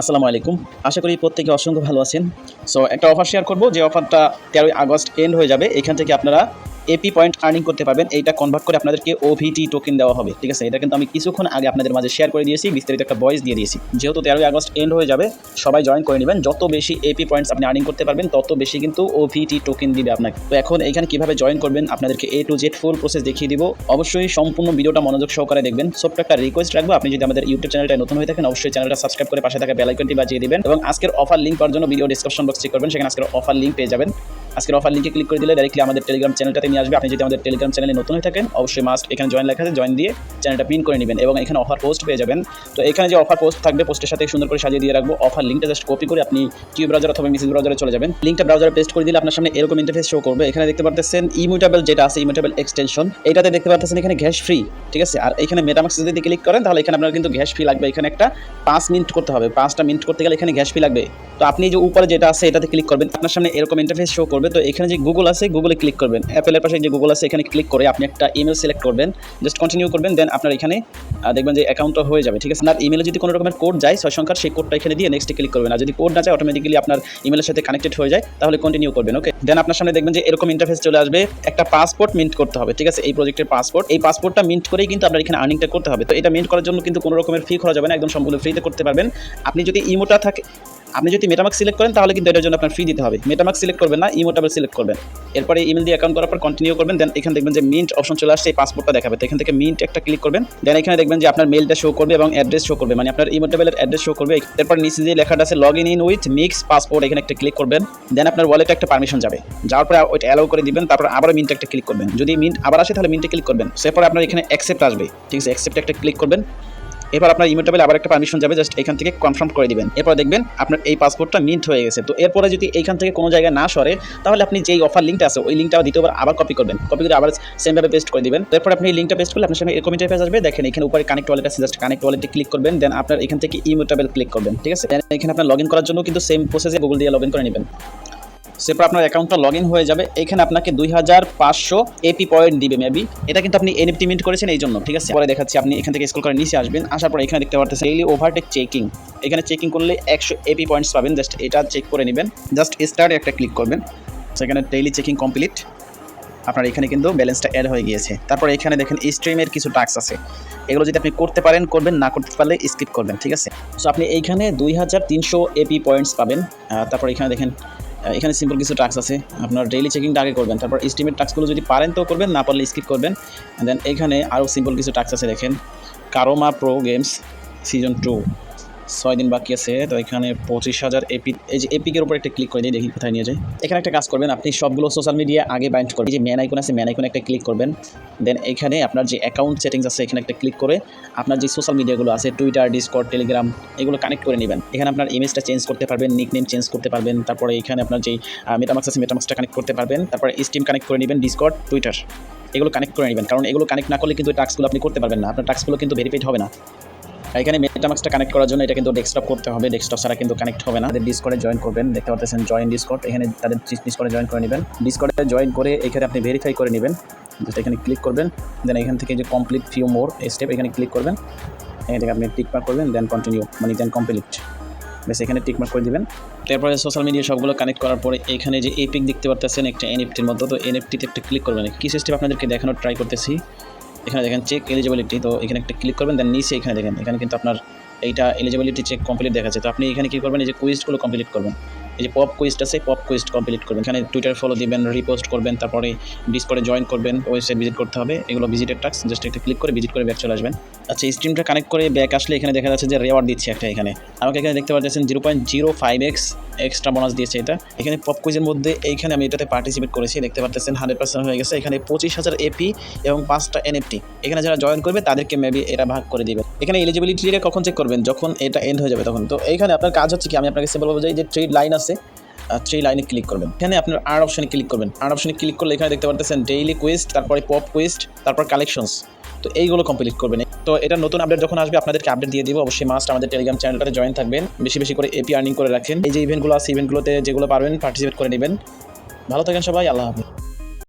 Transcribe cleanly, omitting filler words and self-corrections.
আসসালামু আলাইকুম। আশা করি প্রত্যেকে অসংখ্য ভালো আছেন। সো একটা অফার শেয়ার করব, যে অফারটা 13ই আগস্ট এন্ড হয়ে যাবে। এখান থেকে আপনারা এপি পয়েন্ট আর্নিং করতে পারবেন। এইটা কনভার্ট করে আপনাদেরকে ওভিটি টোকেন দেওয়া হবে। ঠিক আছে? এটা কিন্তু আমি কিছুক্ষণ আগে আপনাদের মাঝে শেয়ার করে দিয়েছি, বিস্তারিত একটা ভয়েস দিয়ে দিয়েছি। যেহেতু 13ই আগস্ট এন্ড হয়ে যাবে, সবাই জয়েন করে নেবেন। যত বেশি এপি পয়েন্টস আপনি আর্নিং করতে পারবেন, তত বেশি কিন্তু ওভিটি টোকেন দিবে আপনাকে। তো এখন এখানে কিভাবে জয়েন করবেন আপনাদেরকে A to Z full process দেখিয়ে দিব। অবশ্যই সম্পূর্ণ ভিডিওটা মনোযোগ সহকারে দেখবেন। ছোট্ট একটা রিকোয়েস্ট রাখবো, আপনি যদি আমাদের ইউটিউব চ্যানেলটায় নতুন হয়ে থাকেন, অবশ্যই চ্যানেলটা সাবস্ক্রাইব করে পাশে থাকা বেল আইকনটি বাজিয়ে দিবেন এবং আজকের অফার লিংক পাওয়ার জন্য ভিডিও ডেসক্রিপশন বক্স চেক করবেন, সেখানে আজকের অফার লিংক পেয়ে যাবেন। আজকের অফার লিংকে ক্লিক করে দিলে ডাইরেক্টলি আমাদের টেলিগ্রাম চ্যানেলটাতে নিয়ে আসবে। আপনি যদি আমাদের টেলিগ্রাম চ্যানেলে নতুন হয়ে থাকেন, অবশ্যই মাস্ট এখানে জয়েন লেখা আছে, জয়েন দিয়ে চ্যানেলটা পিন করে নেবেন এবং এখানে অফার পোস্ট পেয়ে যাবেন। তো এখানে যে অফার পোস্ট থাকবে, পোস্টের সাথে সুন্দর করে সাজিয়ে দিয়ে রাখবো। অফার লিংকটা জাস্ট কপি করে আপনি টিউ ব্রাউজার অথবা মেসেজ ব্রাউজারে চলে যাবেন। লিংকটা ব্রাউজারে পেস্ট করে দিলে আপনার সামনে এরকম ইন্টারফেস শো করবে। এখানে দেখতে পাচ্ছেন ইমিউটেবল যেটা আছে, ইমিউটেবল এক্সটেনশন, এটাতে দেখতে পাচ্ছেন এখানে গ্যাস ফ্রি। ঠিক আছে? আর এখানে মেটামাক্স যদি ক্লিক করেন, তাহলে এখানে আপনার কিন্তু গ্যাস ফি লাগবে। এখানে একটা 5 মিনিট করতে হবে। 5টা মিনিট করতে গেলে এখানে গ্যাস ফি লাগবে। তো আপনি যে উপরে যেটা আছে এটাতে ক্লিক করবেন, আপনার সামনে এরকম ইন্টারফেস শো করবে। তো এখানে যে গুগল আছে, গুগলে ক্লিক করবেন। অ্যাপেলের পাশে যে গুগল আছে, এখানে ক্লিক করে আপনি একটা ইমেল সিলেক্ট করবেন, জাস্ট কন্টিনিউ করবেন। দেন আপনার এখানে দেখবেন যে অ্যাকাউন্টটা হয়ে যাবে। ঠিক আছে? আর ইমেলে যদি কোনো রকমের কোড যায় 6 সংখ্যার, সেই কোডটা এখানে দিয়ে নেক্সটে ক্লিক করবেন। আর যদি কোড না যায়, অটোমেটিক্যালি আপনার ইমেলের সাথে কানেক্টেড হয়ে যায়, তাহলে কন্টিনিউ করবেন। ওকে? দেন আপনার সামনে দেখবেন যে এরকম ইন্টারফেস চলে আসবে। একটা পাসপোর্ট মিন্ট করতে হবে। ঠিক আছে? এই প্রজেক্টের পাসপোর্ট, এই পাসপোর্টটা মিন্ট করেই কিন্তু আপনার এখানে আর্নিংটা করতে হবে। তো এটা মিন্ট করার জন্য কিন্তু কোনো রকমের ফি খরচ হবে না, একদম সম্পূর্ণ ফ্রিতে করতে পারবেন। আপনি যদি ইমোটা থাকে, আপনি যদি মেটামাক্স সিলেক্ট করেন, তাহলে কিন্তু এটার জন্য আপনার ফি দিতে হবে। মেটামাক্স সিলেক্ট করবেন না, ইমোটেবল সিলেক্ট করবেন। এরপরে ইমেল দিয়ে অ্যাকাউন্ট করার পর কন্টিনিউ করবেন। দেন এখানে দেখবেন যে মিন্ট অপশন চলে আসছে, এই পাসপোর্টটা দেখাবে। তো এখান থেকে মিন্ট একটা ক্লিক করবেন। দেন এখানে দেখবেন যে আপনার মেলটা শো করবে এবং অ্যাড্রেস শো করবে, মানে আপনার ইমোটেবলের অ্যাড্রেস শো করবে। এরপর নিচে যে লেখাটা আছে log in with mix passport, এখানে একটা ক্লিক করবেন। দেন আপনার ওয়ালেটে একটা পারমিশন যাবে, যাওয়ার পরে ওইটা অ্যালাউ করে দিবেন। তারপর আবার মিন্ট একটা ক্লিক করবেন। যদি মিন্ট আবার আসে, তাহলে মিন্টে ক্লিক করবেন। এরপর আপনার এখানে অ্যাকসেপ্ট আসবে। ঠিক আছে? অ্যাকসেপ্ট একটা ক্লিক করবেন। এবার আপনার ইমেটেবল আবার একটা পারমিশন যাবে, জাস্ট এখান থেকে কনফার্ম করে দিবেন। এরপর দেখবেন আপনার এই পাসপোর্টটা মিন্ট হয়ে গেছে। তো এরপরে যদি এইখান থেকে কোনো জায়গায় না সরে, তাহলে আপনি যেই অফার লিঙ্কটা আছে, ওই লিঙ্কটা দ্বিতীয়বার আবার কপি করবেন। কপি করে আবার সেমভাবে পেস্ট করে দিবেন। এরপর আপনি এই লিঙ্কটা পেস্ট করলে আপনার সামনে এরকম ইন্টারফেস আসবে। দেখেন এখানে উপরে কানেক্ট ওয়ালেট আছে, জাস্ট কানেক্ট ওয়ালেটে ক্লিক করবেন। দেন আপনার এখান থেকে ইমেটেবল ক্লিক করবেন। ঠিক আছে? দেন এখানে আপনার লগ ইন করার জন্য কিন্তু সেম প্রসেসে গুগল দিয়ে লগ ইন করে নেবেন। সেরপর আপনার অ্যাকাউন্টটা লগ ইন হয়ে যাবে। এখানে আপনাকে 2500 এপি পয়েন্ট দিবে মেবি। এটা কিন্তু আপনি এনএফটি মিন্ট করেছেন এই জন্য। ঠিক আছে? পরে দেখাচ্ছি। আপনি এখান থেকে স্ক্রল করে নিচে আসবেন, আসার পর এখানে দেখতে পারতেছেন ডেইলি ওভারটেক চেকিং। এখানে চেকিং করলে 100 এপি পয়েন্টস পাবেন। জাস্ট এটা চেক করে নেবেন। জাস্ট স্টার্ট একটা ক্লিক করবেন। সেখানে ডেইলি চেকিং কমপ্লিট। আপনার এখানে কিন্তু ব্যালেন্সটা অ্যাড হয়ে গিয়েছে। তারপর এখানে দেখেন স্ট্রিমের কিছু টাস্ক আছে, এগুলো যদি আপনি করতে পারেন করবেন, না করতে পারলে স্কিপ করবেন। ঠিক আছে? সো আপনি এইখানে 2300 এপি পয়েন্টস পাবেন। তারপর এখানে দেখেন এখানে সিম্পল কিছু টাস্ক আছে, আপনার ডেইলি চেকিংটা আগে করবেন। তারপর স্টিমের টাস্কগুলো যদি পারেন তো করবেন, না পারলে স্কিপ করবেন। দেন এখানে আরও সিম্পল কিছু টাস্ক আছে, দেখেন কারোমা প্রো গেমস সিজন 2, 6 দিন বাকি আছে। তো এখানে 25,000 এপি, এই যে এপিকের উপর একটা ক্লিক করে দিয়ে দেখি কোথায় নিয়ে যায়। এখানে একটা কাজ করবেন, আপনি সবগুলো সোশ্যাল মিডিয়া আগে বাইন্ড করবেন। এই যে ম্যান আইকন আছে, ম্যান আইকনে একটা ক্লিক করবেন। দেন এখানে আপনার যে অ্যাকাউন্ট সেটিংস আছে, এখানে একটা ক্লিক করে আপনার যে সোশ্যাল মিডিয়াগুলো আছে, টুইটার, ডিসকর্ড, টেলিগ্রাম, এগুলো কানেক্ট করে নেবেন। এখানে আপনার ইমেজটা চেঞ্জ করতে পারবেন, নিকনেম চেঞ্জ করতে পারবেন। তারপরে এখানে আপনার যে মেটামাক্স আছে, মেটামাক্সটা কানেক্ট করতে পারবেন। তারপরে স্টিম কানেক্ট করে নেবেন, ডিসকর্ড, টুইটার, এগুলো কানেক্ট করে নেবেন। কারণ এগুলো কানেক্ট না করলে কিন্তু টাস্কগুলো আপনি করতে পারবেন না, আপনার টাস্কগুলো কিন্তু ভেরিফাইড হবে না। এখানে মেটামাক্সটা কানেক্ট করার জন্য এটা কিন্তু ডেস্কটপ করতে হবে, ডেস্কটপ ছাড়া কিন্তু কানেক্ট হবে না। ডিসকর্ডে জয়েন করবেন, দেখতে পাচ্ছেন জয়েন ডিসকর্ড, এখানে তাদের ডিসকর্ডে জয়েন করে নেবেন। ডিসকর্ডে জয়েন করে এখানে আপনি ভেরিফাই করে নেবেন, জাস্ট এখানে ক্লিক করবেন। দেন এখান থেকে যে কমপ্লিট ফিউ মোর স্টেপ, এখানে ক্লিক করবেন। এখান থেকে আপনি টিক মার্ক করবেন, দেন কন্টিনিউ, মানে দেন কমপ্লিট, বেশ এখানে টিক মার্ক করে দিবেন। তারপরে সোশ্যাল মিডিয়া সবগুলো কানেক্ট করার পরে এখানে যে এপিক দেখতে পাচ্ছেন একটা এনএফটির মতো, তো এনএফটিতে একটা ক্লিক করবেন। কি সিস্টেম আপনাদেরকে দেখানোর ট্রাই করতেছি। এখানে দেখেন চেক এলিজিবিলিটি, তো এখানে একটা ক্লিক করবেন। দেন নিচে এখানে দেখেন, এখানে কিন্তু আপনার এইটা এলিজিবিলিটি চেক কমপ্লিট দেখাচ্ছে। তো আপনি এখানে কী করবেন, এই যে কুইজগুলো কমপ্লিট করবেন। এই যে পপ কুইজটা আছে, পপ কুইজ কমপ্লিট করবেন। এখানে টুইটার ফলো দিবেন, রিপোস্ট করবেন, তারপরে ডিসকর্ডে জয়েন করবেন, ওয়েবসাইট ভিজিট করতে হবে, এগুলো ভিজিটের টাস্ক। জাস্ট একটা ক্লিক করে ভিজিট করে ব্যাক চলে আসবেন। আচ্ছা, স্ট্রিমটা কানেক্ট করে ব্যাক আসলে এখানে দেখা যাচ্ছে যে রেওয়ার্ড দিচ্ছে একটা। এখানে আমাকে এখানে দেখতে পাচ্ছেন 0.05x এক্সট্রা বোনাস দিয়েছে এটা। এখানে পপ কুইজের মধ্যে এইখানে আমি এটাতে পার্টিসিপেট করেছি, দেখতে পাচ্ছেন 100% হয়ে গেছে। এখানে 25,000 এপি এবং 5টা এনএফটি। এখানে যারা জয়েন করবে তাদেরকে মেবি এটা ভাগ করে দিবে। এখানে এলিজিবিলিটিটা কখন চেক করবেন, যখন এটা এন্ড হয়ে যাবে তখন। তো এইখানে আপনার কাজ হচ্ছে কি, আমি আপনাকে সিম্পল বলবো যে 3 লাইন আছে, 3 লাইনে ক্লিক করবেন। এখানে আপনার আর অপশনে ক্লিক করবেন। আর অপশনে ক্লিক করলে এখানে দেখতে পাচ্ছেন ডেইলি কুইস্ট, তারপরে পপ কুইস্ট, তারপর কালেকশনস, তো এইগুলো কমপ্লিট করবেন। তো এটা নতুন আপডেট যখন আসবে আপনাদেরকে আপডেট দিয়ে দিব। অবশ্যই মাস্ট আমাদের টেলিগ্রাম চ্যানেলটাতে জয়েন থাকবেন, বেশি বেশি করে এপি আর্নিং করে রাখেন। এই যে ইভেন্টগুলো আছে, ইভেন্টগুলোতে যেগুলো পারবেন পার্টিসিপেট করে নেবেন। ভালো থাকেন সবাই, আল্লাহ হাফেজ।